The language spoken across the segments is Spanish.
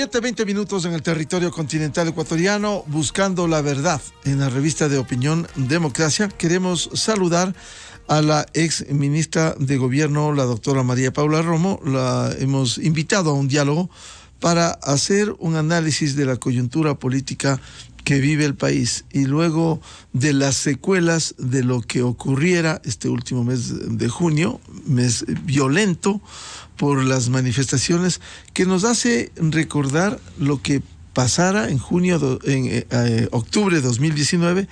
7:20 en el territorio continental ecuatoriano, buscando la verdad en la revista de opinión Democracia. Queremos saludar a la ex ministra de Gobierno, la doctora María Paula Romo. La hemos invitado a un diálogo para hacer un análisis de la coyuntura política que vive el país y luego de las secuelas de lo que ocurriera este último mes de junio, mes violento por las manifestaciones, que nos hace recordar lo que pasara en octubre de 2019,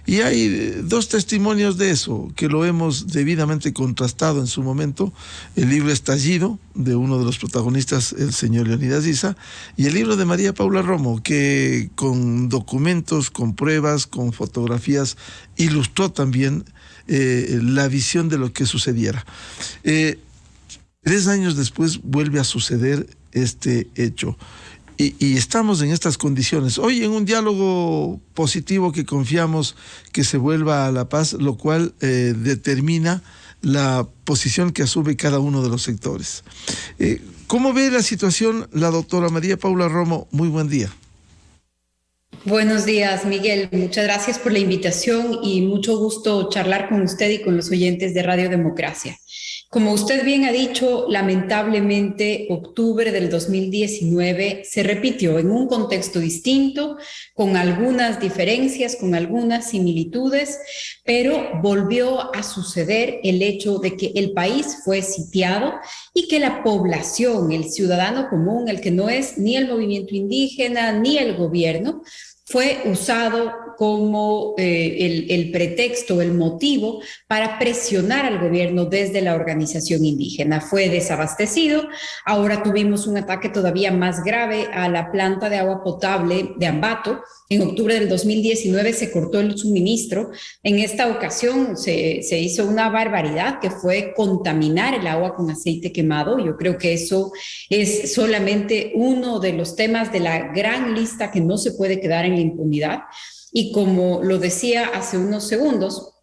y hay dos testimonios de eso que lo hemos debidamente contrastado en su momento: el libro Estallido de uno de los protagonistas, el señor Leonidas Issa, y el libro de María Paula Romo, que con documentos, con pruebas, con fotografías ilustró también la visión de lo que sucediera. 3 años después vuelve a suceder este hecho. Y estamos en estas condiciones. Hoy en un diálogo positivo que confiamos que se vuelva a la paz, lo cual determina la posición que asume cada uno de los sectores. ¿Cómo ve la situación la doctora María Paula Romo? Muy buen día. Buenos días, Miguel. Muchas gracias por la invitación y mucho gusto charlar con usted y con los oyentes de Radio Democracia. Como usted bien ha dicho, lamentablemente octubre del 2019 se repitió en un contexto distinto, con algunas diferencias, con algunas similitudes, pero volvió a suceder el hecho de que el país fue sitiado y que la población, el ciudadano común, el que no es ni el movimiento indígena ni el gobierno, fue usado como el pretexto, el motivo para presionar al gobierno desde la organización indígena. Fue desabastecido. Ahora tuvimos un ataque todavía más grave a la planta de agua potable de Ambato. En octubre del 2019 se cortó el suministro. En esta ocasión se hizo una barbaridad, que fue contaminar el agua con aceite quemado. Yo creo que eso es solamente uno de los temas de la gran lista que no se puede quedar en la impunidad. Y como lo decía hace unos segundos,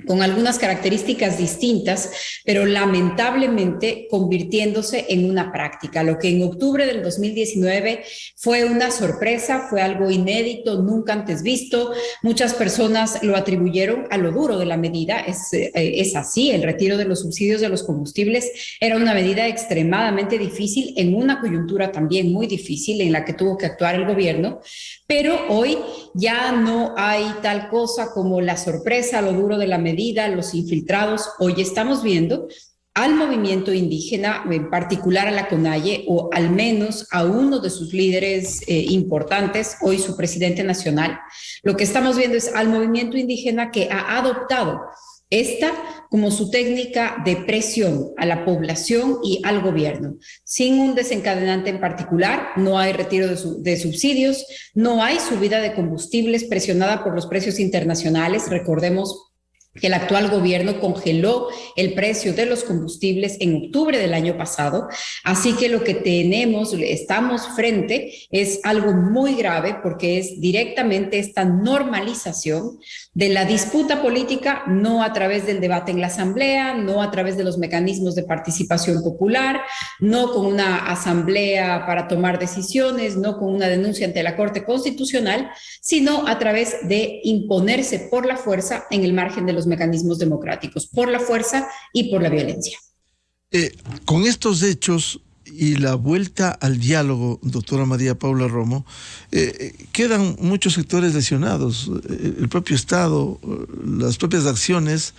con algunas características distintas, pero lamentablemente convirtiéndose en una práctica. Lo que en octubre del 2019 fue una sorpresa, fue algo inédito, nunca antes visto. Muchas personas lo atribuyeron a lo duro de la medida. Es así, el retiro de los subsidios de los combustibles era una medida extremadamente difícil, en una coyuntura también muy difícil en la que tuvo que actuar el gobierno, pero hoy ya no hay tal cosa como la sorpresa, lo duro de la medida, los infiltrados. Hoy estamos viendo al movimiento indígena, en particular a la CONAIE, o al menos a uno de sus líderes importantes, hoy su presidente nacional. Lo que estamos viendo es al movimiento indígena que ha adoptado esta como su técnica de presión a la población y al gobierno, sin un desencadenante en particular. No hay retiro de subsidios, no hay subida de combustibles presionada por los precios internacionales. Recordemos que el actual gobierno congeló el precio de los combustibles en octubre del año pasado. Así que lo que estamos frente es algo muy grave, porque es directamente esta normalización de la disputa política, no a través del debate en la asamblea, no a través de los mecanismos de participación popular, no con una asamblea para tomar decisiones, no con una denuncia ante la Corte Constitucional, sino a través de imponerse por la fuerza en el margen de los mecanismos democráticos, por la fuerza y por la violencia. Con estos hechos y la vuelta al diálogo, doctora María Paula Romo, quedan muchos sectores lesionados, el propio Estado, las propias acciones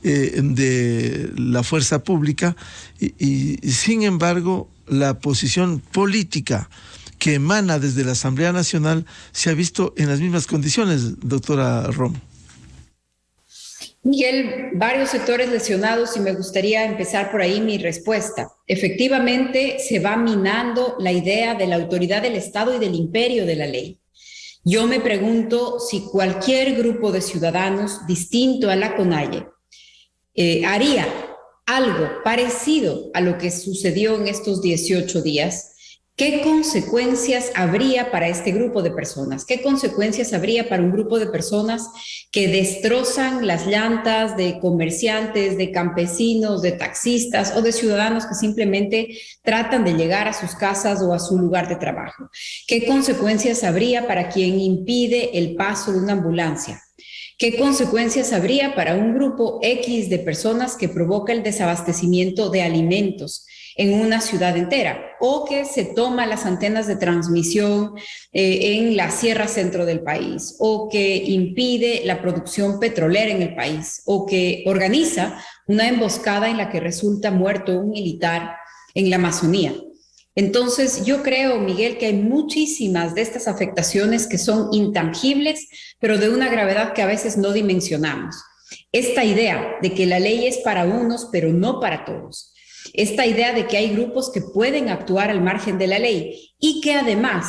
de la fuerza pública, y sin embargo la posición política que emana desde la Asamblea Nacional se ha visto en las mismas condiciones, doctora Romo. Miguel, varios sectores lesionados, y me gustaría empezar por ahí mi respuesta. Efectivamente, se va minando la idea de la autoridad del Estado y del imperio de la ley. Yo me pregunto si cualquier grupo de ciudadanos distinto a la CONAIE haría algo parecido a lo que sucedió en estos 18 días, ¿Qué consecuencias habría para este grupo de personas? ¿Qué consecuencias habría para un grupo de personas que destrozan las llantas de comerciantes, de campesinos, de taxistas o de ciudadanos que simplemente tratan de llegar a sus casas o a su lugar de trabajo? ¿Qué consecuencias habría para quien impide el paso de una ambulancia? ¿Qué consecuencias habría para un grupo X de personas que provoca el desabastecimiento de alimentos en una ciudad entera, o que se toma las antenas de transmisión en la sierra centro del país, o que impide la producción petrolera en el país, o que organiza una emboscada en la que resulta muerto un militar en la Amazonía? Entonces, yo creo, Miguel, que hay muchísimas de estas afectaciones que son intangibles, pero de una gravedad que a veces no dimensionamos. Esta idea de que la ley es para unos, pero no para todos. Esta idea de que hay grupos que pueden actuar al margen de la ley y que además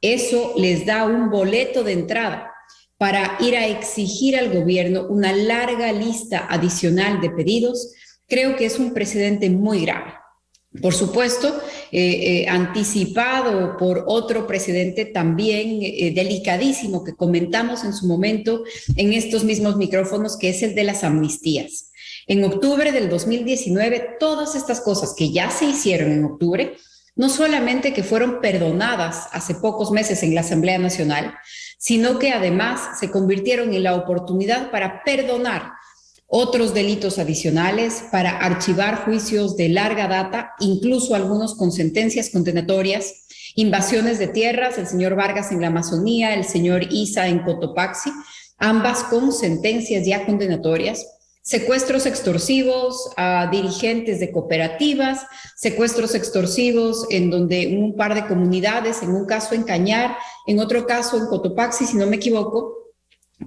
eso les da un boleto de entrada para ir a exigir al gobierno una larga lista adicional de pedidos, creo que es un precedente muy grave. Por supuesto, anticipado por otro precedente también delicadísimo que comentamos en su momento en estos mismos micrófonos, que es el de las amnistías. En octubre del 2019, todas estas cosas que ya se hicieron en octubre, no solamente que fueron perdonadas hace pocos meses en la Asamblea Nacional, sino que además se convirtieron en la oportunidad para perdonar otros delitos adicionales, para archivar juicios de larga data, incluso algunos con sentencias condenatorias, invasiones de tierras, el señor Vargas en la Amazonía, el señor Isa en Cotopaxi, ambas con sentencias ya condenatorias, secuestros extorsivos a dirigentes de cooperativas, secuestros extorsivos en donde un par de comunidades, en un caso en Cañar, en otro caso en Cotopaxi, si no me equivoco,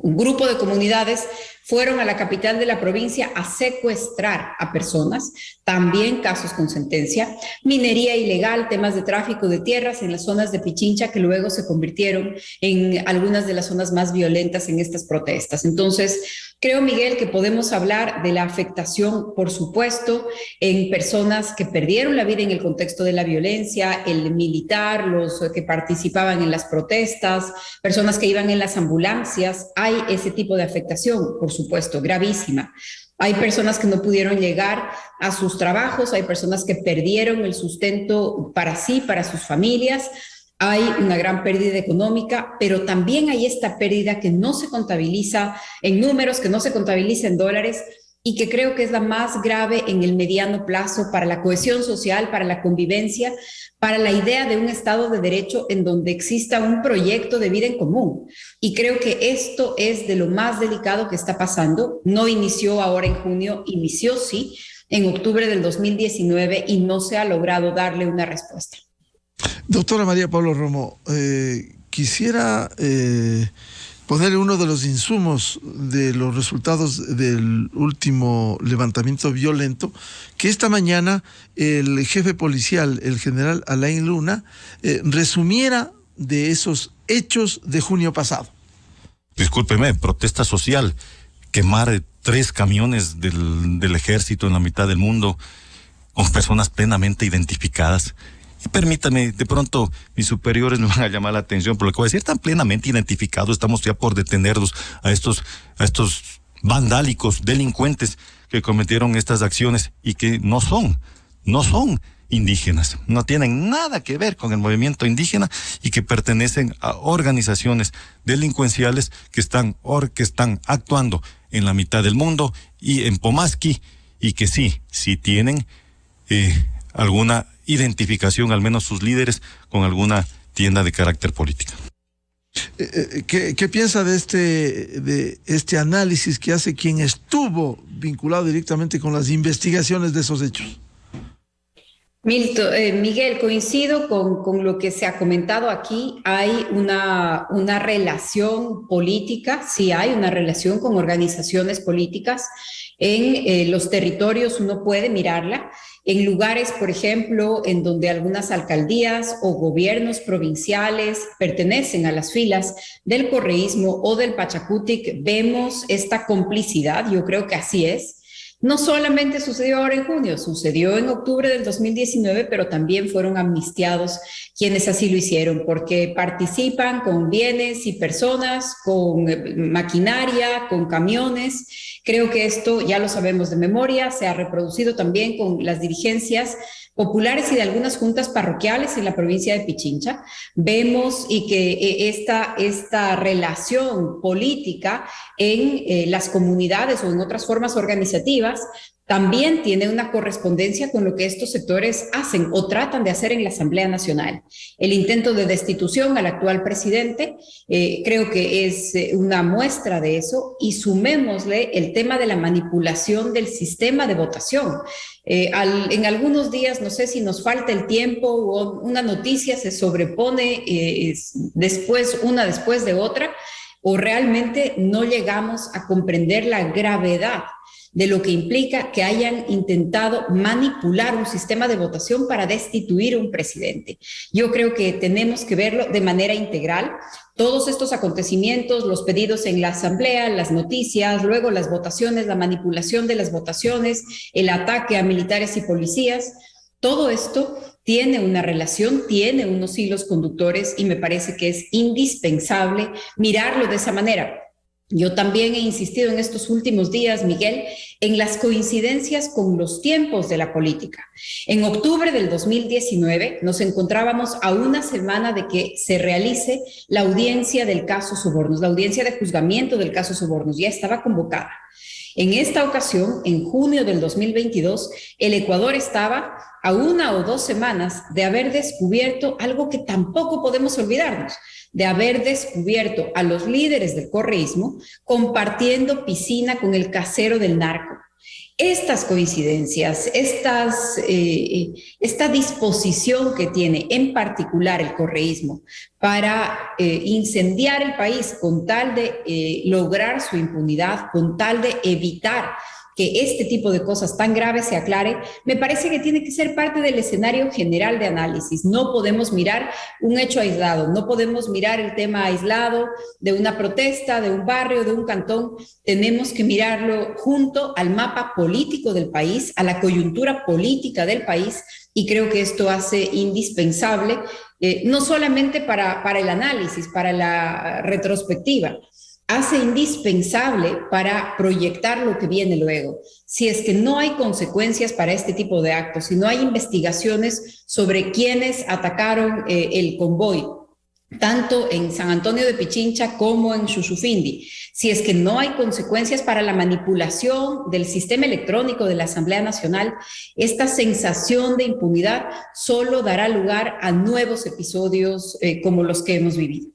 un grupo de comunidades fueron a la capital de la provincia a secuestrar a personas, también casos con sentencia, minería ilegal, temas de tráfico de tierras en las zonas de Pichincha que luego se convirtieron en algunas de las zonas más violentas en estas protestas. Entonces, creo, Miguel, que podemos hablar de la afectación, por supuesto, en personas que perdieron la vida en el contexto de la violencia, el militar, los que participaban en las protestas, personas que iban en las ambulancias. Hay ese tipo de afectación, por supuesto, gravísima. Hay personas que no pudieron llegar a sus trabajos, hay personas que perdieron el sustento para sí, para sus familias. Hay una gran pérdida económica, pero también hay esta pérdida que no se contabiliza en números, que no se contabiliza en dólares y que creo que es la más grave en el mediano plazo para la cohesión social, para la convivencia, para la idea de un Estado de Derecho en donde exista un proyecto de vida en común. Y creo que esto es de lo más delicado que está pasando. No inició ahora en junio, inició sí en octubre del 2019 y no se ha logrado darle una respuesta. Doctora María Paula Romo, quisiera ponerle uno de los insumos de los resultados del último levantamiento violento, que esta mañana el jefe policial, el general Alain Luna, resumiera de esos hechos de junio pasado. Discúlpeme, protesta social, quemar 3 camiones del ejército en la mitad del mundo, con personas plenamente identificadas. Y permítame, de pronto mis superiores me van a llamar la atención por lo que voy a decir, están plenamente identificados, estamos ya por detenerlos a estos vandálicos, delincuentes que cometieron estas acciones y que no son indígenas, no tienen nada que ver con el movimiento indígena y que pertenecen a organizaciones delincuenciales que están actuando en la mitad del mundo y en Pomasqui, y que sí tienen alguna identificación, al menos sus líderes, con alguna tienda de carácter político. ¿Qué piensa de este análisis que hace quien estuvo vinculado directamente con las investigaciones de esos hechos? Miguel, coincido con lo que se ha comentado aquí. Hay una relación política, sí hay una relación con organizaciones políticas. En los territorios uno puede mirarla. En lugares, por ejemplo, en donde algunas alcaldías o gobiernos provinciales pertenecen a las filas del correísmo o del Pachacutic, vemos esta complicidad, yo creo que así es, No solamente sucedió ahora en junio, sucedió en octubre del 2019, pero también fueron amnistiados quienes así lo hicieron, porque participan con bienes y personas, con maquinaria, con camiones. Creo que esto ya lo sabemos de memoria, se ha reproducido también con las dirigencias populares y de algunas juntas parroquiales en la provincia de Pichincha. Vemos y que esta relación política en las comunidades o en otras formas organizativas también tiene una correspondencia con lo que estos sectores hacen o tratan de hacer en la Asamblea Nacional. El intento de destitución al actual presidente creo que es una muestra de eso, y sumémosle el tema de la manipulación del sistema de votación. En algunos días, no sé si nos falta el tiempo o una noticia se sobrepone una después de otra, o realmente no llegamos a comprender la gravedad de lo que implica que hayan intentado manipular un sistema de votación para destituir un presidente. Yo creo que tenemos que verlo de manera integral. Todos estos acontecimientos, los pedidos en la Asamblea, las noticias, luego las votaciones, la manipulación de las votaciones, el ataque a militares y policías, todo esto tiene una relación, tiene unos hilos conductores, y me parece que es indispensable mirarlo de esa manera. Yo también he insistido en estos últimos días, Miguel, en las coincidencias con los tiempos de la política. En octubre del 2019 nos encontrábamos a una semana de que se realice la audiencia del caso Sobornos, la audiencia de juzgamiento del caso Sobornos, ya estaba convocada. En esta ocasión, en junio del 2022, el Ecuador estaba a 1 o 2 semanas de haber descubierto algo que tampoco podemos olvidarnos, de haber descubierto a los líderes del correísmo compartiendo piscina con el casero del narco. Estas coincidencias, esta disposición que tiene en particular el correísmo para incendiar el país con tal de lograr su impunidad, con tal de evitar que este tipo de cosas tan graves se aclare, me parece que tiene que ser parte del escenario general de análisis. No podemos mirar un hecho aislado, no podemos mirar el tema aislado de una protesta, de un barrio, de un cantón. Tenemos que mirarlo junto al mapa político del país, a la coyuntura política del país, y creo que esto hace indispensable, no solamente para el análisis, para la retrospectiva, hace indispensable para proyectar lo que viene luego. Si es que no hay consecuencias para este tipo de actos, si no hay investigaciones sobre quiénes atacaron el convoy, tanto en San Antonio de Pichincha como en Shushufindi, si es que no hay consecuencias para la manipulación del sistema electrónico de la Asamblea Nacional, esta sensación de impunidad solo dará lugar a nuevos episodios como los que hemos vivido.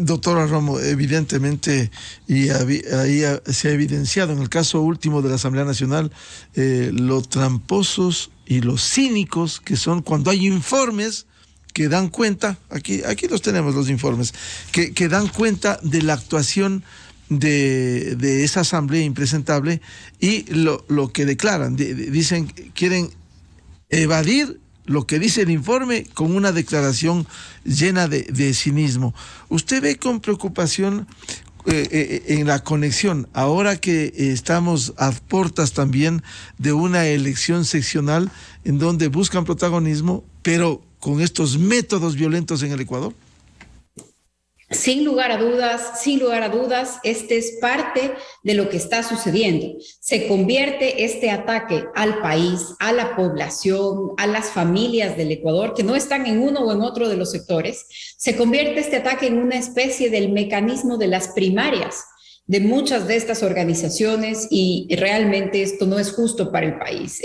Doctora Romo, evidentemente, y ahí se ha evidenciado en el caso último de la Asamblea Nacional, los tramposos y los cínicos que son cuando hay informes que dan cuenta, aquí los tenemos los informes, que dan cuenta de la actuación de esa asamblea impresentable, y lo que declaran, dicen, quieren evadir lo que dice el informe con una declaración llena de cinismo. ¿Usted ve con preocupación en la conexión, ahora que estamos a puertas también de una elección seccional en donde buscan protagonismo, pero con estos métodos violentos en el Ecuador? Sin lugar a dudas, este es parte de lo que está sucediendo. Se convierte este ataque al país, a la población, a las familias del Ecuador, que no están en uno o en otro de los sectores, se convierte este ataque en una especie del mecanismo de las primarias de muchas de estas organizaciones, y realmente esto no es justo para el país.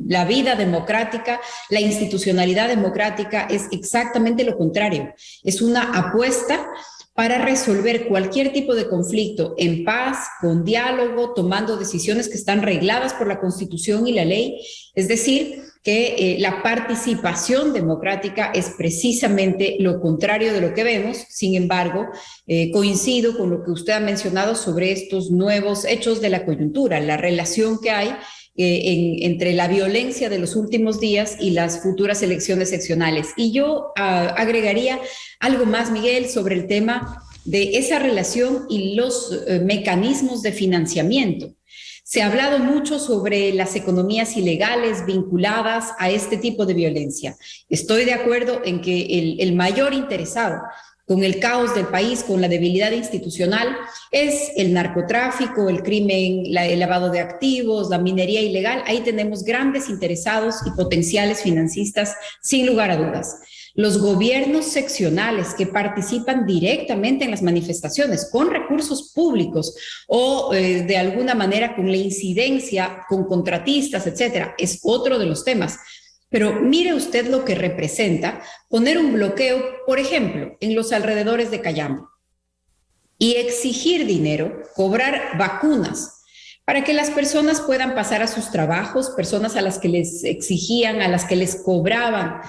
La vida democrática, la institucionalidad democrática es exactamente lo contrario. Es una apuesta para resolver cualquier tipo de conflicto en paz, con diálogo, tomando decisiones que están regladas por la Constitución y la ley. Es decir, que la participación democrática es precisamente lo contrario de lo que vemos. Sin embargo, coincido con lo que usted ha mencionado sobre estos nuevos hechos de la coyuntura, la relación que hay entre la violencia de los últimos días y las futuras elecciones seccionales. Y yo agregaría algo más, Miguel, sobre el tema de esa relación y los mecanismos de financiamiento. Se ha hablado mucho sobre las economías ilegales vinculadas a este tipo de violencia. Estoy de acuerdo en que el mayor interesado con el caos del país, con la debilidad institucional, es el narcotráfico, el crimen, el lavado de activos, la minería ilegal. Ahí tenemos grandes interesados y potenciales financistas, sin lugar a dudas. Los gobiernos seccionales que participan directamente en las manifestaciones con recursos públicos o de alguna manera con la incidencia, con contratistas, etcétera, es otro de los temas. Pero mire usted lo que representa poner un bloqueo, por ejemplo, en los alrededores de Cayambe y exigir dinero, cobrar vacunas para que las personas puedan pasar a sus trabajos, personas a las que les exigían, a las que les cobraban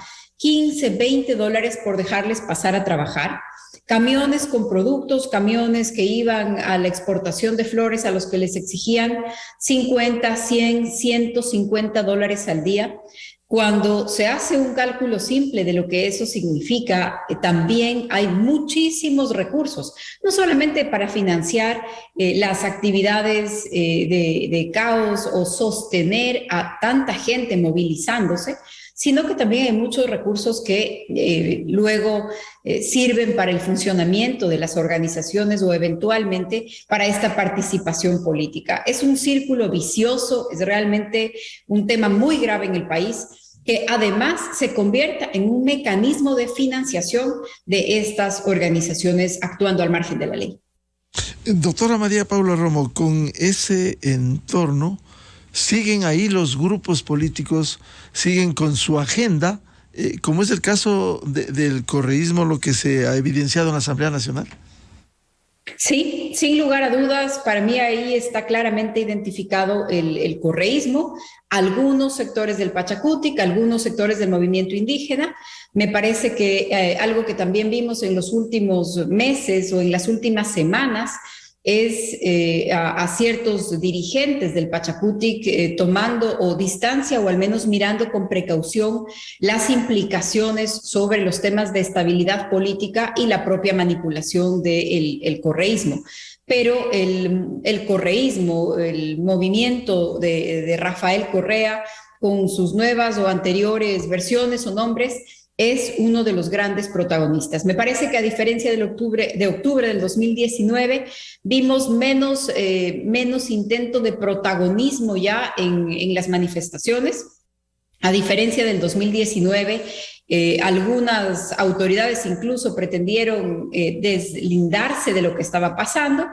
$15, $20 por dejarles pasar a trabajar, camiones con productos, camiones que iban a la exportación de flores a los que les exigían 50, 100, $150 al día. Cuando se hace un cálculo simple de lo que eso significa, también hay muchísimos recursos, no solamente para financiar las actividades de caos o sostener a tanta gente movilizándose, sino que también hay muchos recursos que luego sirven para el funcionamiento de las organizaciones o eventualmente para esta participación política. Es un círculo vicioso, es realmente un tema muy grave en el país, que además se convierta en un mecanismo de financiación de estas organizaciones actuando al margen de la ley. Doctora María Paula Romo, con ese entorno, ¿siguen ahí los grupos políticos, siguen con su agenda, como es el caso del correísmo, lo que se ha evidenciado en la Asamblea Nacional? Sí, sin lugar a dudas, para mí ahí está claramente identificado el correísmo, algunos sectores del Pachacutic, algunos sectores del movimiento indígena. Me parece que algo que también vimos en los últimos meses o en las últimas semanas es a ciertos dirigentes del Pachacutic tomando o distancia o al menos mirando con precaución las implicaciones sobre los temas de estabilidad política y la propia manipulación del correísmo. Pero el correísmo, el movimiento de Rafael Correa, con sus nuevas o anteriores versiones o nombres, es uno de los grandes protagonistas. Me parece que a diferencia de octubre del 2019, vimos menos intento de protagonismo ya en las manifestaciones. A diferencia del 2019, algunas autoridades incluso pretendieron deslindarse de lo que estaba pasando.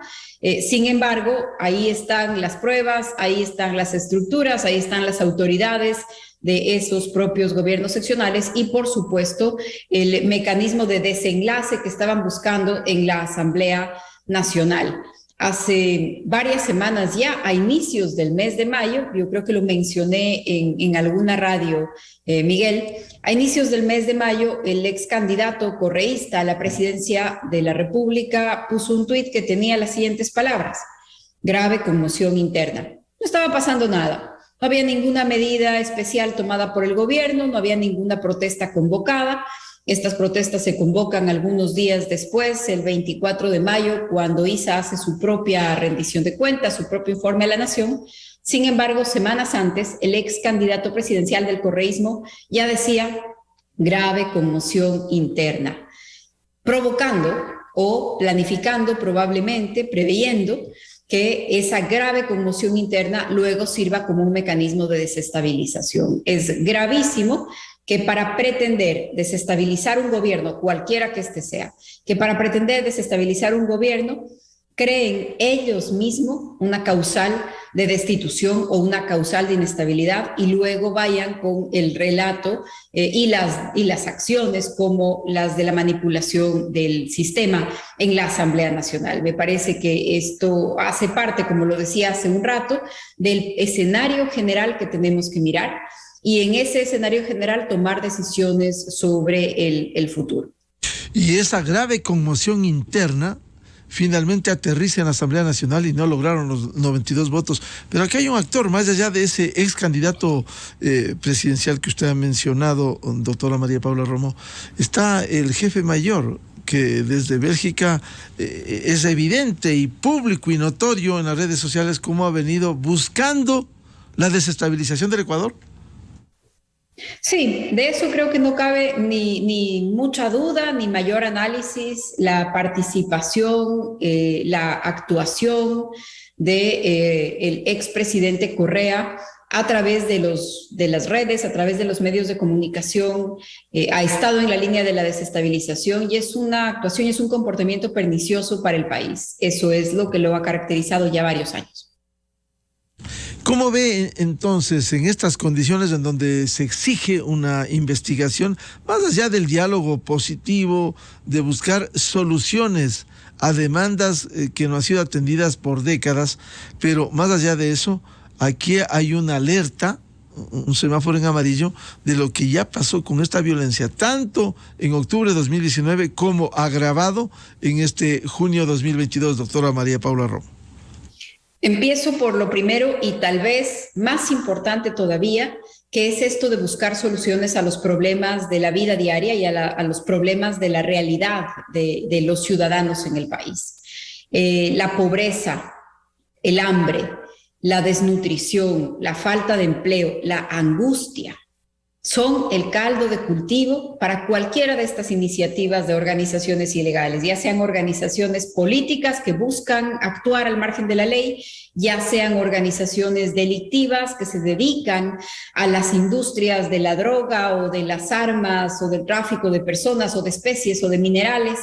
Sin embargo, ahí están las pruebas, ahí están las estructuras, ahí están las autoridades de esos propios gobiernos seccionales y, por supuesto, el mecanismo de desenlace que estaban buscando en la Asamblea Nacional. Hace varias semanas ya, a inicios del mes de mayo, yo creo que lo mencioné en alguna radio, Miguel, a inicios del mes de mayo, el ex candidato correísta a la presidencia de la República puso un tuit que tenía las siguientes palabras: grave conmoción interna. No estaba pasando nada. No había ninguna medida especial tomada por el gobierno, no había ninguna protesta convocada. Estas protestas se convocan algunos días después, el 24 de mayo, cuando ISA hace su propia rendición de cuentas, su propio informe a la nación. Sin embargo, semanas antes, el ex candidato presidencial del correísmo ya decía grave conmoción interna, provocando o planificando probablemente, preveyendo que esa grave conmoción interna luego sirva como un mecanismo de desestabilización. Es gravísimo que para pretender desestabilizar un gobierno, cualquiera que este sea, que para pretender desestabilizar un gobierno, creen ellos mismos una causal de destitución o una causal de inestabilidad y luego vayan con el relato y las acciones como las de la manipulación del sistema en la Asamblea Nacional. Me parece que esto hace parte, como lo decía hace un rato, del escenario general que tenemos que mirar y en ese escenario general tomar decisiones sobre el futuro. Y esa grave conmoción interna finalmente aterriza en la Asamblea Nacional y no lograron los 92 votos. Pero aquí hay un actor, más allá de ese ex candidato presidencial que usted ha mencionado, doctora María Paula Romo, está el jefe mayor, que desde Bélgica es evidente y público y notorio en las redes sociales cómo ha venido buscando la desestabilización del Ecuador. Sí, de eso creo que no cabe ni mucha duda, ni mayor análisis. La participación, la actuación de el expresidente Correa a través de las redes, a través de los medios de comunicación, ha estado en la línea de la desestabilización y es una actuación, es un comportamiento pernicioso para el país. Eso es lo que lo ha caracterizado ya varios años. ¿Cómo ve entonces en estas condiciones en donde se exige una investigación, más allá del diálogo positivo, de buscar soluciones a demandas que no han sido atendidas por décadas, pero más allá de eso, aquí hay una alerta, un semáforo en amarillo, de lo que ya pasó con esta violencia, tanto en octubre de 2019 como agravado en este junio de 2022, doctora María Paula Romo? Empiezo por lo primero y tal vez más importante todavía, que es esto de buscar soluciones a los problemas de la vida diaria y a los problemas de la realidad de los ciudadanos en el país. La pobreza, el hambre, la desnutrición, la falta de empleo, la angustia, son el caldo de cultivo para cualquiera de estas iniciativas de organizaciones ilegales, ya sean organizaciones políticas que buscan actuar al margen de la ley, ya sean organizaciones delictivas que se dedican a las industrias de la droga o de las armas o del tráfico de personas o de especies o de minerales.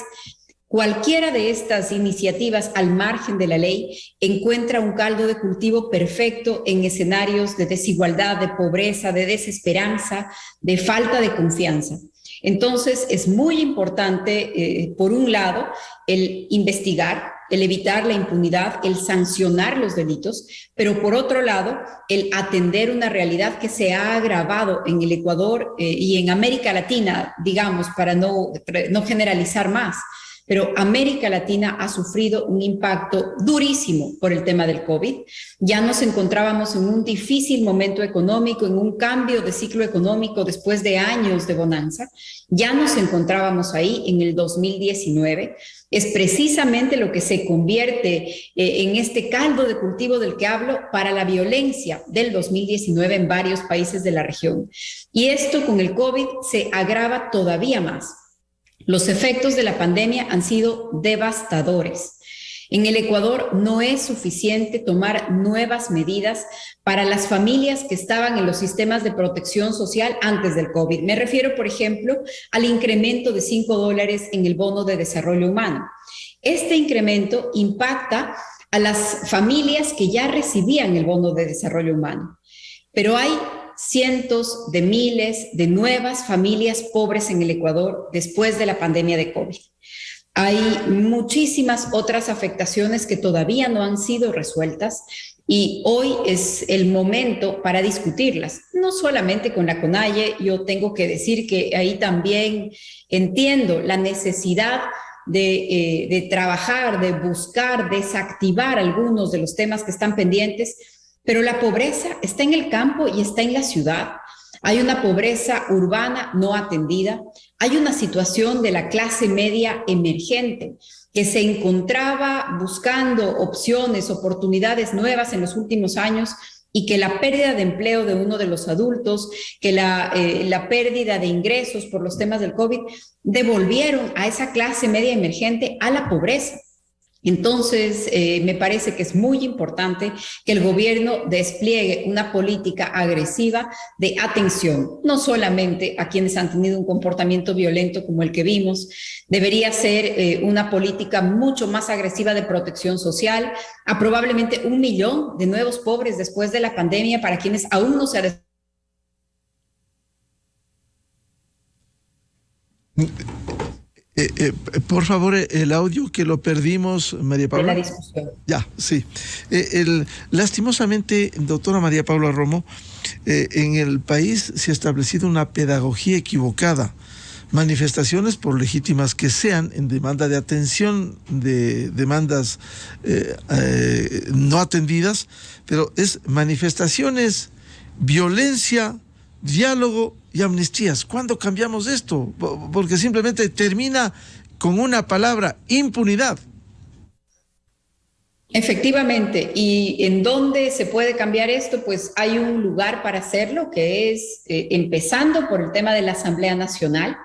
Cualquiera de estas iniciativas al margen de la ley encuentra un caldo de cultivo perfecto en escenarios de desigualdad, de pobreza, de desesperanza, de falta de confianza. Entonces, es muy importante, por un lado, el investigar, el evitar la impunidad, el sancionar los delitos, pero por otro lado, el atender una realidad que se ha agravado en el Ecuador y en América Latina, digamos, para no generalizar más. Pero América Latina ha sufrido un impacto durísimo por el tema del COVID. Ya nos encontrábamos en un difícil momento económico, en un cambio de ciclo económico después de años de bonanza. Ya nos encontrábamos ahí en el 2019. Es precisamente lo que se convierte en este caldo de cultivo del que hablo para la violencia del 2019 en varios países de la región. Y esto con el COVID se agrava todavía más. Los efectos de la pandemia han sido devastadores. En el Ecuador no es suficiente tomar nuevas medidas para las familias que estaban en los sistemas de protección social antes del COVID. Me refiero, por ejemplo, al incremento de $5 en el bono de desarrollo humano. Este incremento impacta a las familias que ya recibían el bono de desarrollo humano, pero hay cientos de miles de nuevas familias pobres en el Ecuador después de la pandemia de COVID. Hay muchísimas otras afectaciones que todavía no han sido resueltas y hoy es el momento para discutirlas, no solamente con la CONAIE. Yo tengo que decir que ahí también entiendo la necesidad de trabajar, de buscar, desactivar algunos de los temas que están pendientes. Pero la pobreza está en el campo y está en la ciudad. Hay una pobreza urbana no atendida. Hay una situación de la clase media emergente que se encontraba buscando opciones, oportunidades nuevas en los últimos años y que la pérdida de empleo de uno de los adultos, que la pérdida de ingresos por los temas del COVID devolvieron a esa clase media emergente a la pobreza. Entonces, me parece que es muy importante que el gobierno despliegue una política agresiva de atención, no solamente a quienes han tenido un comportamiento violento como el que vimos. Debería ser una política mucho más agresiva de protección social, a probablemente 1 millón de nuevos pobres después de la pandemia para quienes aún no se ha... Por favor, el audio que lo perdimos, María Paula. De la discusión. Ya, sí. Lastimosamente, doctora María Paula Romo, en el país se ha establecido una pedagogía equivocada. Manifestaciones, por legítimas que sean, en demanda de atención, de demandas no atendidas, pero es manifestaciones, violencia, diálogo y amnistías. ¿Cuándo cambiamos esto? Porque simplemente termina con una palabra: impunidad. Efectivamente, ¿y en dónde se puede cambiar esto? Pues hay un lugar para hacerlo, que es empezando por el tema de la Asamblea Nacional.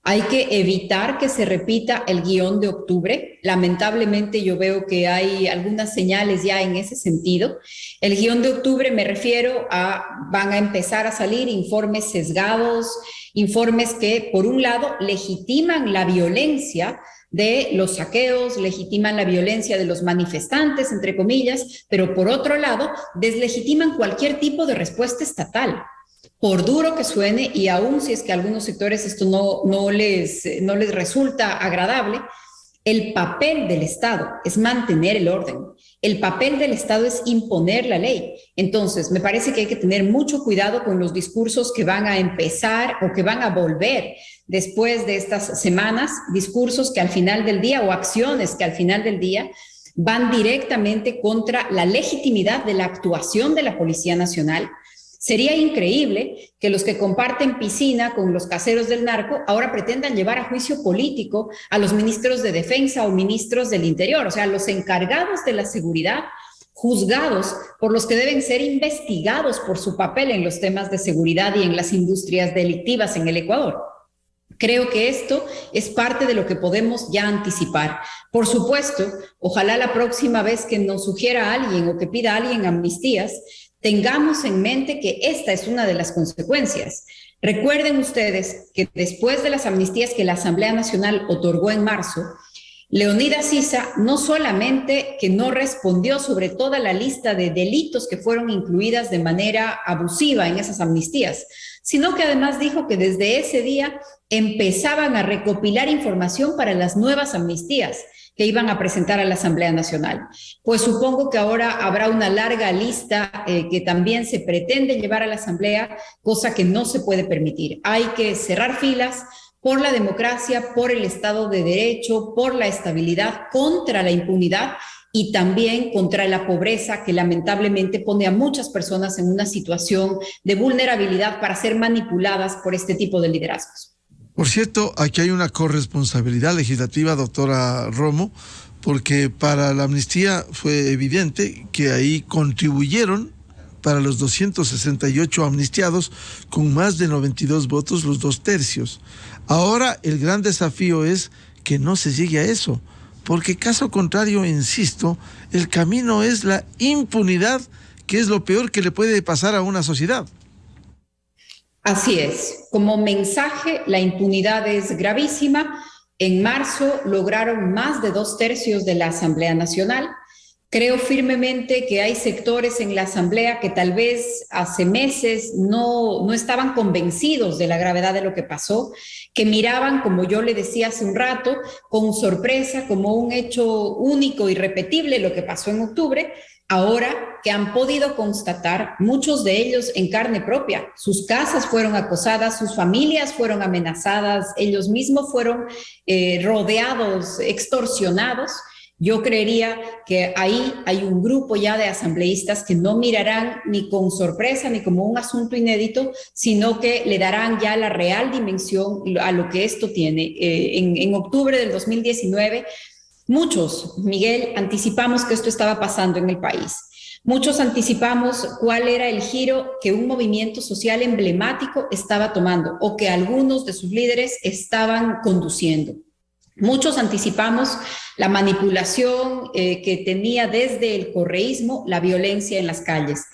Hay que evitar que se repita el guión de octubre. Lamentablemente yo veo que hay algunas señales ya en ese sentido. El guión de octubre me refiero a, van a empezar a salir informes sesgados, informes que por un lado legitiman la violencia de los saqueos, legitiman la violencia de los manifestantes, entre comillas, pero por otro lado deslegitiman cualquier tipo de respuesta estatal. Por duro que suene, y aún si es que a algunos sectores esto no les resulta agradable, el papel del Estado es mantener el orden. El papel del Estado es imponer la ley. Entonces, me parece que hay que tener mucho cuidado con los discursos que van a empezar o que van a volver después de estas semanas, discursos que al final del día o acciones que al final del día van directamente contra la legitimidad de la actuación de la Policía Nacional. Sería increíble que los que comparten piscina con los caseros del narco ahora pretendan llevar a juicio político a los ministros de Defensa o ministros del Interior, o sea, los encargados de la seguridad, juzgados por los que deben ser investigados por su papel en los temas de seguridad y en las industrias delictivas en el Ecuador. Creo que esto es parte de lo que podemos ya anticipar. Por supuesto, ojalá la próxima vez que nos sugiera a alguien o que pida a alguien amnistías, tengamos en mente que esta es una de las consecuencias. Recuerden ustedes que después de las amnistías que la Asamblea Nacional otorgó en marzo, Leonidas Issa no solamente que no respondió sobre toda la lista de delitos que fueron incluidas de manera abusiva en esas amnistías, sino que además dijo que desde ese día empezaban a recopilar información para las nuevas amnistías que iban a presentar a la Asamblea Nacional. Pues supongo que ahora habrá una larga lista que también se pretende llevar a la Asamblea, cosa que no se puede permitir. Hay que cerrar filas por la democracia, por el Estado de Derecho, por la estabilidad, contra la impunidad y también contra la pobreza que lamentablemente pone a muchas personas en una situación de vulnerabilidad para ser manipuladas por este tipo de liderazgos. Por cierto, aquí hay una corresponsabilidad legislativa, doctora Romo, porque para la amnistía fue evidente que ahí contribuyeron para los 268 amnistiados con más de 92 votos, los 2/3. Ahora el gran desafío es que no se llegue a eso, porque caso contrario, insisto, el camino es la impunidad, que es lo peor que le puede pasar a una sociedad. Así es. Como mensaje, la impunidad es gravísima. En marzo lograron más de 2/3 de la Asamblea Nacional. Creo firmemente que hay sectores en la Asamblea que tal vez hace meses no estaban convencidos de la gravedad de lo que pasó, que miraban, como yo le decía hace un rato, con sorpresa, como un hecho único y irrepetible lo que pasó en octubre. Ahora que han podido constatar, muchos de ellos en carne propia, sus casas fueron acosadas, sus familias fueron amenazadas, ellos mismos fueron rodeados, extorsionados. Yo creería que ahí hay un grupo ya de asambleístas que no mirarán ni con sorpresa ni como un asunto inédito, sino que le darán ya la real dimensión a lo que esto tiene. En octubre del 2019, muchos, Miguel, anticipamos que esto estaba pasando en el país. Muchos anticipamos cuál era el giro que un movimiento social emblemático estaba tomando o que algunos de sus líderes estaban conduciendo. Muchos anticipamos la manipulación que tenía desde el correísmo la violencia en las calles.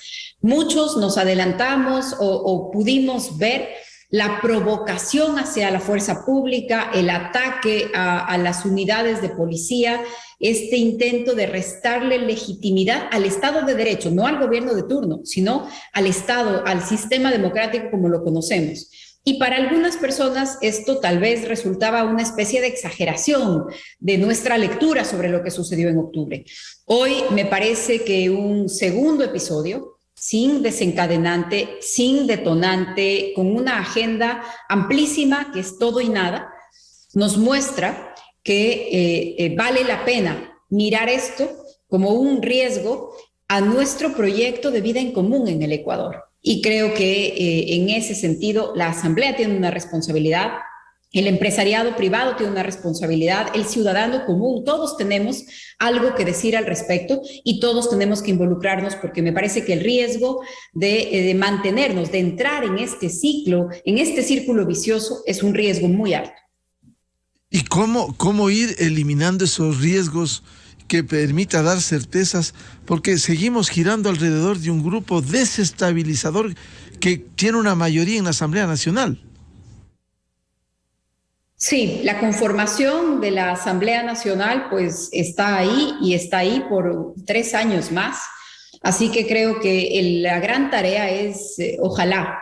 Muchos nos adelantamos o pudimos ver la provocación hacia la fuerza pública, el ataque a las unidades de policía, este intento de restarle legitimidad al Estado de Derecho, no al gobierno de turno, sino al Estado, al sistema democrático como lo conocemos. Y para algunas personas esto tal vez resultaba una especie de exageración de nuestra lectura sobre lo que sucedió en octubre. Hoy me parece que un segundo episodio, sin desencadenante, sin detonante, con una agenda amplísima que es todo y nada, nos muestra que vale la pena mirar esto como un riesgo a nuestro proyecto de vida en común en el Ecuador. Y creo que en ese sentido la Asamblea tiene una responsabilidad, El empresariado privado tiene una responsabilidad, el ciudadano común, todos tenemos algo que decir al respecto y todos tenemos que involucrarnos, porque me parece que el riesgo de mantenernos, de entrar en este ciclo, en este círculo vicioso, es un riesgo muy alto. ¿Y cómo ir eliminando esos riesgos que permita dar certezas? Porque seguimos girando alrededor de un grupo desestabilizador que tiene una mayoría en la Asamblea Nacional. Sí, la conformación de la Asamblea Nacional pues está ahí y está ahí por 3 años más. Así que creo que la gran tarea es, ojalá,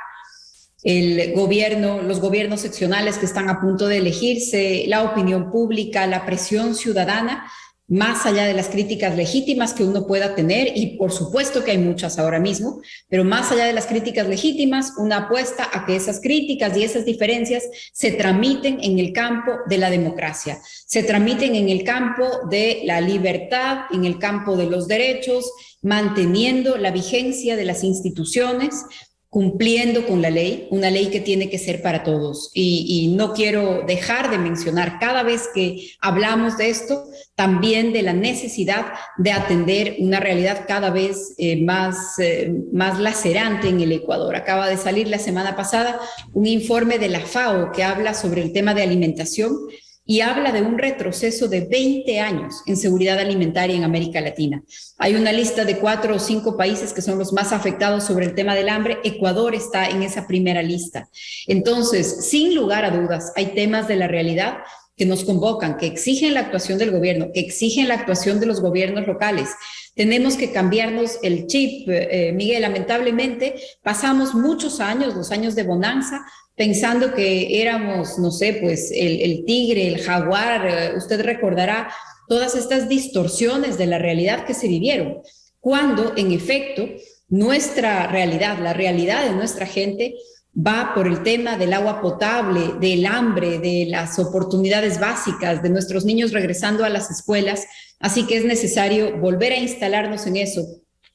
los gobiernos seccionales que están a punto de elegirse, la opinión pública, la presión ciudadana, más allá de las críticas legítimas que uno pueda tener, y por supuesto que hay muchas ahora mismo, pero más allá de las críticas legítimas, una apuesta a que esas críticas y esas diferencias se tramiten en el campo de la democracia, se tramiten en el campo de la libertad, en el campo de los derechos, manteniendo la vigencia de las instituciones, cumpliendo con la ley, una ley que tiene que ser para todos. Y no quiero dejar de mencionar cada vez que hablamos de esto, también de la necesidad de atender una realidad cada vez más lacerante en el Ecuador. Acaba de salir la semana pasada un informe de la FAO que habla sobre el tema de alimentación y habla de un retroceso de 20 años en seguridad alimentaria en América Latina. Hay una lista de 4 o 5 países que son los más afectados sobre el tema del hambre. Ecuador está en esa primera lista. Entonces, sin lugar a dudas, hay temas de la realidad que nos convocan, que exigen la actuación del gobierno, que exigen la actuación de los gobiernos locales. Tenemos que cambiarnos el chip, Miguel. Lamentablemente, pasamos muchos años, los años de bonanza, pensando que éramos, no sé, pues el tigre, el jaguar. Usted recordará todas estas distorsiones de la realidad que se vivieron, cuando en efecto nuestra realidad, la realidad de nuestra gente, va por el tema del agua potable, del hambre, de las oportunidades básicas, de nuestros niños regresando a las escuelas. Así que es necesario volver a instalarnos en eso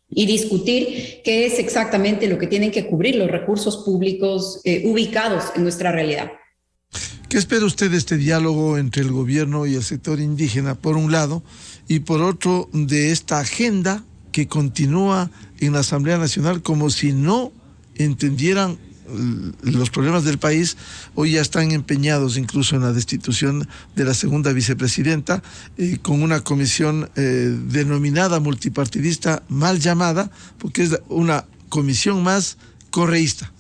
y discutir qué es exactamente lo que tienen que cubrir los recursos públicos ubicados en nuestra realidad. ¿Qué espera usted de este diálogo entre el gobierno y el sector indígena, por un lado, y por otro, de esta agenda que continúa en la Asamblea Nacional como si no entendieran los problemas del país? Hoy ya están empeñados incluso en la destitución de la segunda vicepresidenta, con una comisión denominada multipartidista, mal llamada, porque es una comisión más correísta.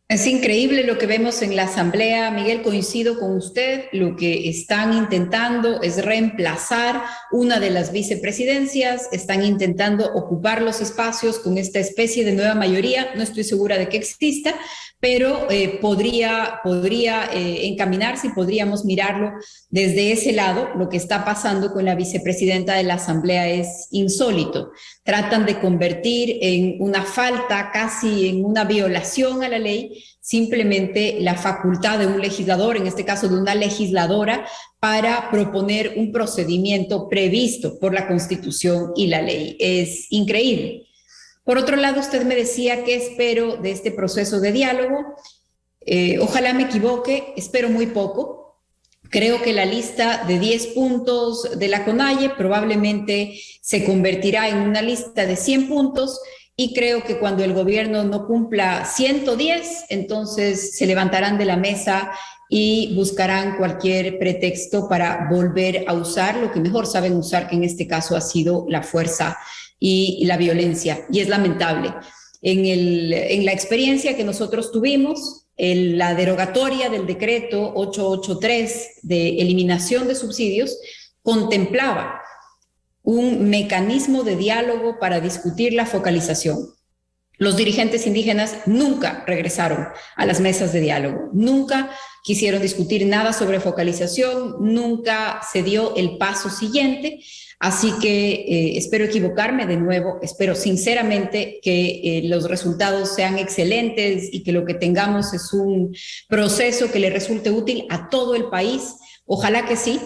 Es increíble lo que vemos en la Asamblea, Miguel, coincido con usted. Lo que están intentando es reemplazar una de las vicepresidencias, están intentando ocupar los espacios con esta especie de nueva mayoría. No estoy segura de que exista, pero podría encaminarse y podríamos mirarlo desde ese lado. Lo que está pasando con la vicepresidenta de la Asamblea es insólito. Tratan de convertir en una falta, casi en una violación a la ley, simplemente la facultad de un legislador, en este caso de una legisladora, para proponer un procedimiento previsto por la Constitución y la ley. Es increíble. Por otro lado, usted me decía qué espero de este proceso de diálogo. Ojalá me equivoque, espero muy poco. Creo que la lista de 10 puntos de la CONAIE probablemente se convertirá en una lista de 100 puntos, y creo que cuando el gobierno no cumpla 110, entonces se levantarán de la mesa y buscarán cualquier pretexto para volver a usar lo que mejor saben usar, que en este caso ha sido la fuerza y la violencia. Y es lamentable. En la experiencia que nosotros tuvimos, la derogatoria del decreto 883 de eliminación de subsidios contemplaba un mecanismo de diálogo para discutir la focalización. Los dirigentes indígenas nunca regresaron a las mesas de diálogo, nunca quisieron discutir nada sobre focalización, nunca se dio el paso siguiente. Así que espero equivocarme de nuevo, espero sinceramente que los resultados sean excelentes y que lo que tengamos es un proceso que le resulte útil a todo el país. Ojalá que sí,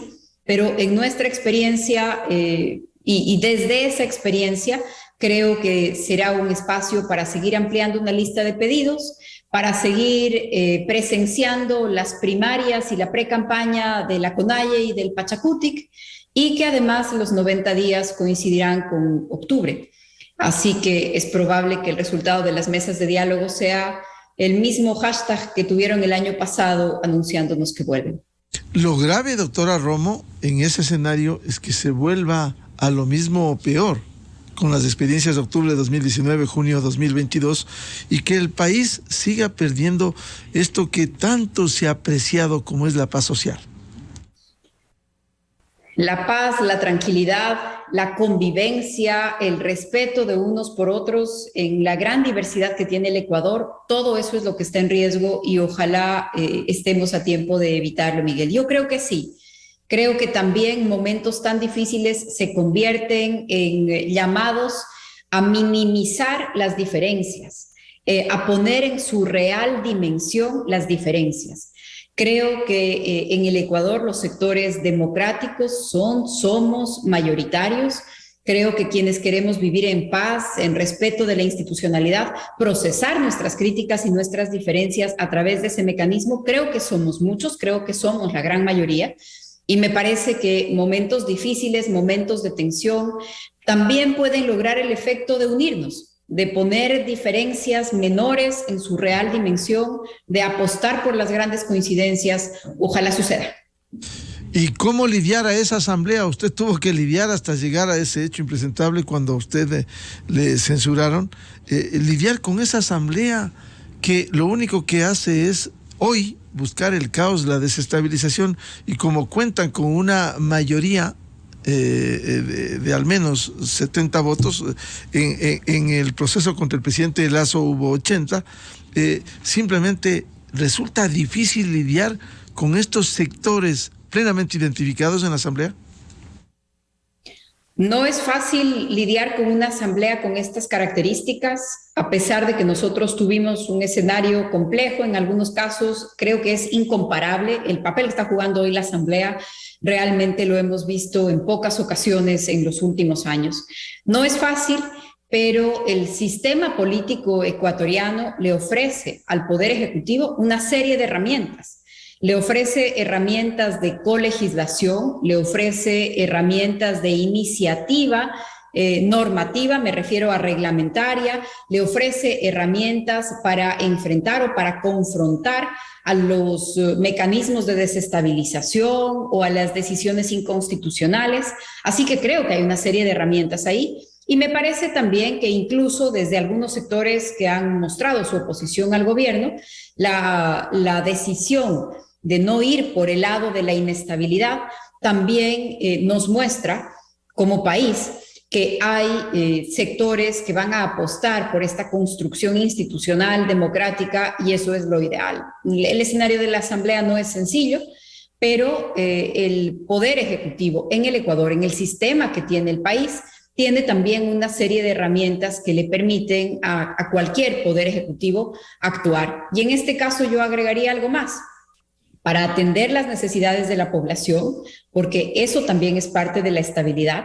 pero en nuestra experiencia y desde esa experiencia creo que será un espacio para seguir ampliando una lista de pedidos, para seguir presenciando las primarias y la pre-campaña de la CONAIE y del Pachacutic, y que además los 90 días coincidirán con octubre. Así que es probable que el resultado de las mesas de diálogo sea el mismo hashtag que tuvieron el año pasado anunciándonos que vuelven. Lo grave, doctora Romo, en ese escenario es que se vuelva a lo mismo o peor con las experiencias de octubre de 2019, junio de 2022, y que el país siga perdiendo esto que tanto se ha apreciado como es la paz social. La paz, la tranquilidad, la convivencia, el respeto de unos por otros en la gran diversidad que tiene el Ecuador, todo eso es lo que está en riesgo y ojalá estemos a tiempo de evitarlo, Miguel. Yo creo que sí. Creo que también momentos tan difíciles se convierten en llamados a minimizar las diferencias, a poner en su real dimensión las diferencias. Creo que en el Ecuador los sectores democráticos somos mayoritarios. Creo que quienes queremos vivir en paz, en respeto de la institucionalidad, procesar nuestras críticas y nuestras diferencias a través de ese mecanismo, creo que somos muchos, creo que somos la gran mayoría. Y me parece que momentos difíciles, momentos de tensión, también pueden lograr el efecto de unirnos, de poner diferencias menores en su real dimensión, de apostar por las grandes coincidencias. Ojalá suceda. ¿Y cómo lidiar a esa asamblea? Usted tuvo que lidiar hasta llegar a ese hecho impresentable cuando a usted le censuraron. Lidiar con esa asamblea que lo único que hace es hoy buscar el caos, la desestabilización, y como cuentan con una mayoría de al menos 70 votos, en el proceso contra el presidente Lasso hubo 80, simplemente resulta difícil lidiar con estos sectores plenamente identificados en la Asamblea. No es fácil lidiar con una asamblea con estas características, a pesar de que nosotros tuvimos un escenario complejo en algunos casos. Creo que es incomparable. El papel que está jugando hoy la asamblea realmente lo hemos visto en pocas ocasiones en los últimos años. No es fácil, pero el sistema político ecuatoriano le ofrece al Poder Ejecutivo una serie de herramientas. Le ofrece herramientas de colegislación, le ofrece herramientas de iniciativa normativa, me refiero a reglamentaria, le ofrece herramientas para enfrentar o para confrontar a los mecanismos de desestabilización o a las decisiones inconstitucionales. Así que creo que hay una serie de herramientas ahí. Y me parece también que incluso desde algunos sectores que han mostrado su oposición al gobierno, la decisión de no ir por el lado de la inestabilidad también nos muestra como país que hay sectores que van a apostar por esta construcción institucional, democrática, y eso es lo ideal. El escenario de la Asamblea no es sencillo, pero el Poder Ejecutivo en el Ecuador, en el sistema que tiene el país, tiene también una serie de herramientas que le permiten a cualquier Poder Ejecutivo actuar. Y en este caso yo agregaría algo más. Para atender las necesidades de la población, porque eso también es parte de la estabilidad.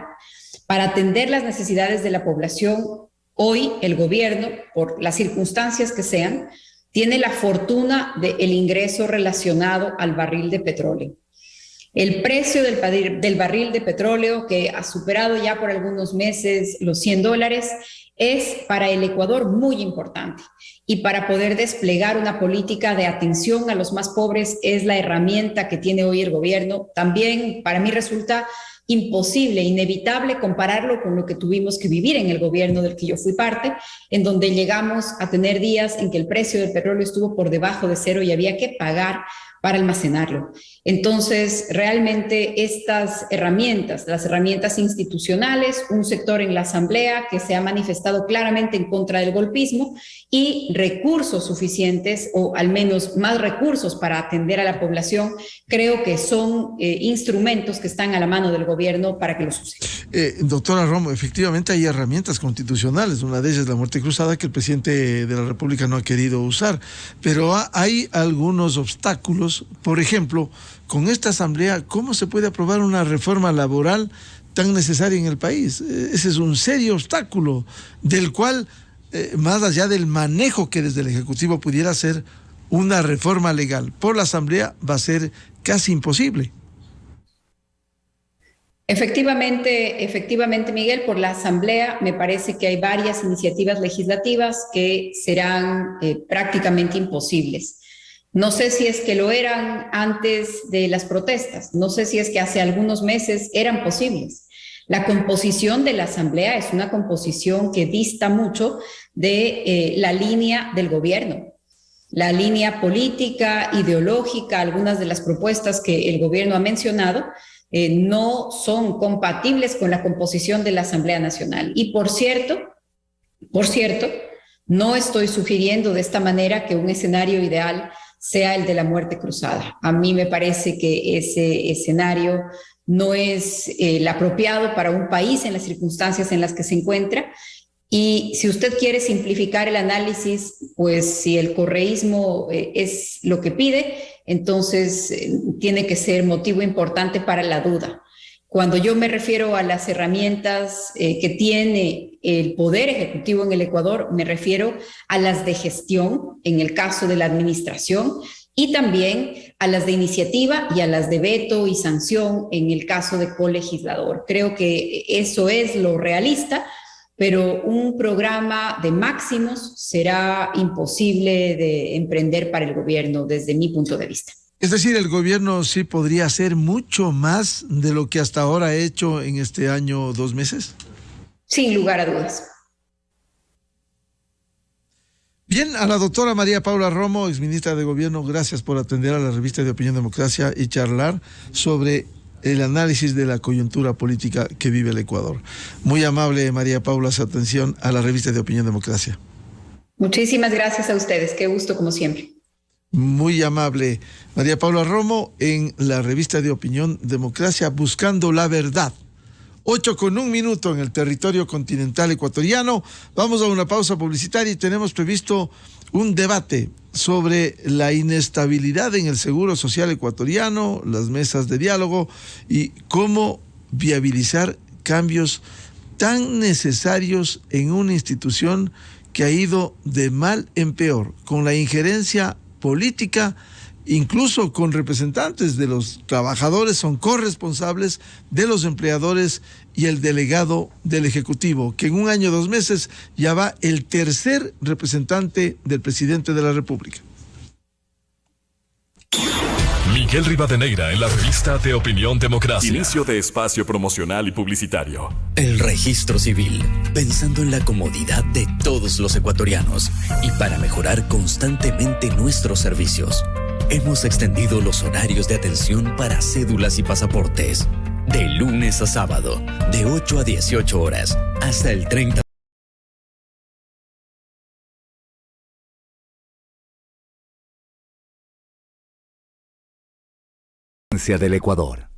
Para atender las necesidades de la población, hoy el gobierno, por las circunstancias que sean, tiene la fortuna del ingreso relacionado al barril de petróleo. El precio del barril de petróleo, que ha superado ya por algunos meses los $100, es para el Ecuador muy importante. Y para poder desplegar una política de atención a los más pobres es la herramienta que tiene hoy el gobierno. También para mí resulta imposible, inevitable compararlo con lo que tuvimos que vivir en el gobierno del que yo fui parte, en donde llegamos a tener días en que el precio del petróleo estuvo por debajo de cero y había que pagar para almacenarlo. Entonces, realmente estas herramientas, las herramientas institucionales, un sector en la Asamblea que se ha manifestado claramente en contra del golpismo y recursos suficientes, o al menos más recursos para atender a la población, creo que son instrumentos que están a la mano del gobierno para que lo suceda. Doctora Romo, efectivamente hay herramientas constitucionales, una de ellas es la muerte cruzada que el presidente de la República no ha querido usar, pero hay algunos obstáculos. Por ejemplo, con esta asamblea, ¿cómo se puede aprobar una reforma laboral tan necesaria en el país? Ese es un serio obstáculo del cual más allá del manejo que desde el Ejecutivo pudiera hacer, una reforma legal por la Asamblea va a ser casi imposible. Efectivamente, Miguel, por la Asamblea me parece que hay varias iniciativas legislativas que serán prácticamente imposibles. No sé si es que lo eran antes de las protestas, no sé si es que hace algunos meses eran posibles. La composición de la Asamblea es una composición que dista mucho de la línea del gobierno. La línea política, ideológica, algunas de las propuestas que el gobierno ha mencionado no son compatibles con la composición de la Asamblea Nacional. Y por cierto, no estoy sugiriendo de esta manera que un escenario ideal sea el de la muerte cruzada. A mí me parece que ese escenario no es el apropiado para un país en las circunstancias en las que se encuentra. Y si usted quiere simplificar el análisis, pues si el correísmo es lo que pide, entonces tiene que ser motivo importante para la duda. Cuando yo me refiero a las herramientas que tiene el Poder Ejecutivo en el Ecuador, me refiero a las de gestión, en el caso de la administración, y también a las de iniciativa y a las de veto y sanción en el caso de colegislador. Creo que eso es lo realista, pero un programa de máximos será imposible de emprender para el gobierno desde mi punto de vista. Es decir, el gobierno sí podría hacer mucho más de lo que hasta ahora ha hecho en este año, 2 meses. Sin lugar a dudas. Bien, a la doctora María Paula Romo, exministra de Gobierno, gracias por atender a la revista de Opinión Democracia y charlar sobre el análisis de la coyuntura política que vive el Ecuador. Muy amable, María Paula, su atención a la revista de Opinión Democracia. Muchísimas gracias a ustedes, qué gusto como siempre. Muy amable, María Paula Romo, en la revista de Opinión Democracia, buscando la verdad. 8:01 en el territorio continental ecuatoriano. Vamos a una pausa publicitaria y tenemos previsto un debate sobre la inestabilidad en el Seguro Social ecuatoriano, las mesas de diálogo y cómo viabilizar cambios tan necesarios en una institución que ha ido de mal en peor, con la injerencia política, incluso con representantes de los trabajadores, son corresponsables de los empleadores y el delegado del Ejecutivo, que en 1 año 2 meses ya va el tercer representante del presidente de la República. Miguel Rivadeneira en la revista de Opinión Democracia. Inicio de espacio promocional y publicitario. El registro civil, pensando en la comodidad de todos los ecuatorianos y para mejorar constantemente nuestros servicios. Hemos extendido los horarios de atención para cédulas y pasaportes. De lunes a sábado, de 8 a 18 horas, hasta el 30 del Ecuador.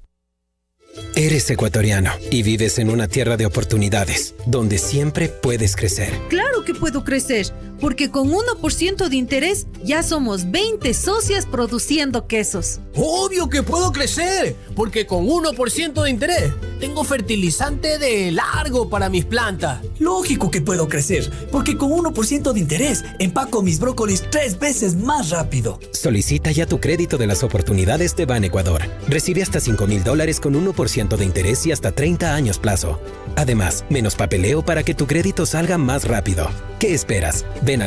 Eres ecuatoriano y vives en una tierra de oportunidades, donde siempre puedes crecer. Claro que puedo crecer, porque con 1% de interés ya somos 20 socias produciendo quesos. Obvio que puedo crecer, porque con 1% de interés tengo fertilizante de largo para mis plantas. Lógico que puedo crecer, porque con 1% de interés empaco mis brócolis 3 veces más rápido. Solicita ya tu crédito de las oportunidades de Ban Ecuador. Recibe hasta $5,000 con 1% de interés y hasta 30 años plazo. Además, menos papeleo para que tu crédito salga más rápido. ¿Qué esperas? Ven a